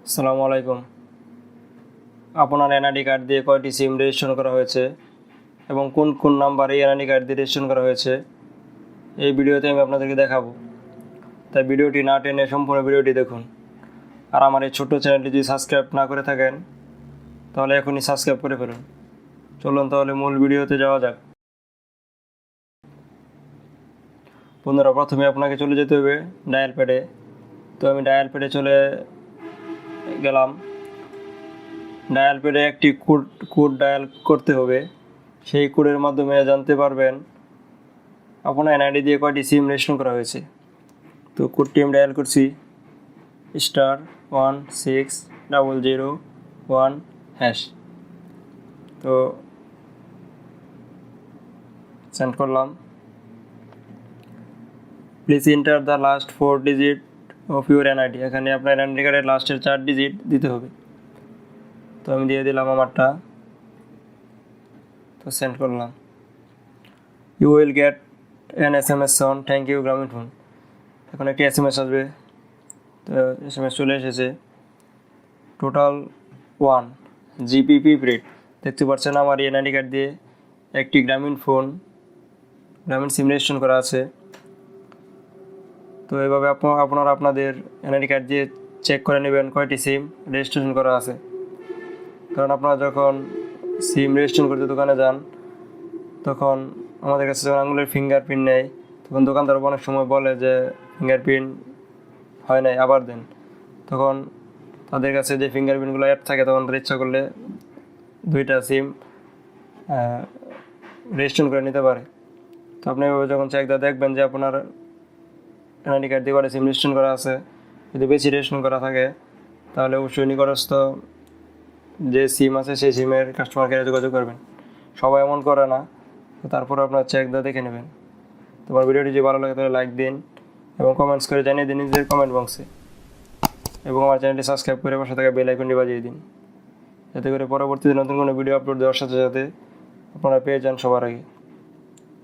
আসসালামু আলাইকুম। আপনার এনআইডি কার্ড দিয়ে কয়টি সিম রেজিস্ট্রেশন করা হয়েছে এবং কোন কোন নাম্বারে এনআইডি কার্ড দিয়ে রেজিস্ট্রেশন করা হয়েছে এই ভিডিওতে আমি আপনাদেরকে দেখাবো। তাই ভিডিওটি না টেনে সম্পূর্ণ ভিডিওটি দেখুন। আর আমার এই ছোট্ট চ্যানেলটি যদি সাবস্ক্রাইব না করে থাকেন তাহলে এখনই সাবস্ক্রাইব করে ফেলুন। চলুন তাহলে মূল ভিডিওতে যাওয়া যাক। বন্ধুরা, প্রথমে আপনাকে চলে যেতে হবে ডায়াল প্যাডে। তো আমি ডায়াল প্যাডে চলে গেলাম। ডায়াল প্যাডে একটি কোড ডায়াল করতে হবে। সেই কোডের মাধ্যমে জানতে পারবেন আপনার এনআইডি দিয়ে কয়টি সিম রেজিস্ট্রেশন করা হয়েছে। তো কোডটি আমি ডায়াল করছি *16001#। তো সেন্ড করলাম। Please enter the last 4 digit of your NID. এখানে আপনার এনআইডি কার্ডের লাস্টের 4 ডিজিট দিতে হবে। তো আমি দিয়ে দিলাম আমারটা। তো সেন্ড করলাম। You will get an SMS on thank you Grameenphone. এখন একটি SMS আসবে। তো SMS চলে এসেছে। টোটাল 1 জিপিপি প্রিড। দেখতে পাচ্ছেন আমার এনআইডি কার্ড দিয়ে একটি গ্রামীণ সিম রেজিস্ট্রেশন করা আছে। তো এইভাবে আপনারা আপনাদের এনআইডি কার্ড দিয়ে চেক করে নেবেন কয়টি সিম রেজিস্ট্রেশন করা আছে। কারণ আপনারা যখন সিম রেজিস্ট্রেশন করতে দোকানে যান তখন আমাদের কাছে যখন আঙুলের ফিঙ্গারপ্রিন্ট নেয় তখন দোকানদার অনেক সময় বলে যে ফিঙ্গারপ্রিন্ট হয় নাই, আবার দেন। তখন তাদের কাছে যে ফিঙ্গারপ্রিন্টগুলো অ্যাড থাকে তখন তাদের ইচ্ছা করলে 2টা সিম রেজিস্ট্রেশন করে নিতে পারে। তো আপনি যখন চেক দিয়ে দেখবেন যে আপনার এনআইডি কার্ড দিয়ে কয়টা সিম রেজিস্ট্রেশন করা আছে। যদি বেশি রেজিস্ট্রেশন করা থাকে তাহলে অবশ্যই নিকটস্থ যে সিম আছে সেই সিমের কাস্টমার কেয়ারে যোগাযোগ করবেন। সবাই এমন করে না, তারপর আপনার চেক দিয়ে দেখে নেবেন। তোমার ভিডিওটি যদি ভালো লাগে তাহলে লাইক দিন এবং কমেন্টস করে জানিয়ে দিন নিজের কমেন্ট বক্সে। এবং আমার চ্যানেলটি সাবস্ক্রাইব করে পাশে থাকা বেল আইকনটি বাজিয়ে দিন, যাতে করে পরবর্তীতে নতুন কোনো ভিডিও আপলোড দেওয়ার সাথে সাথে আপনারা পেয়ে যান সবার আগে।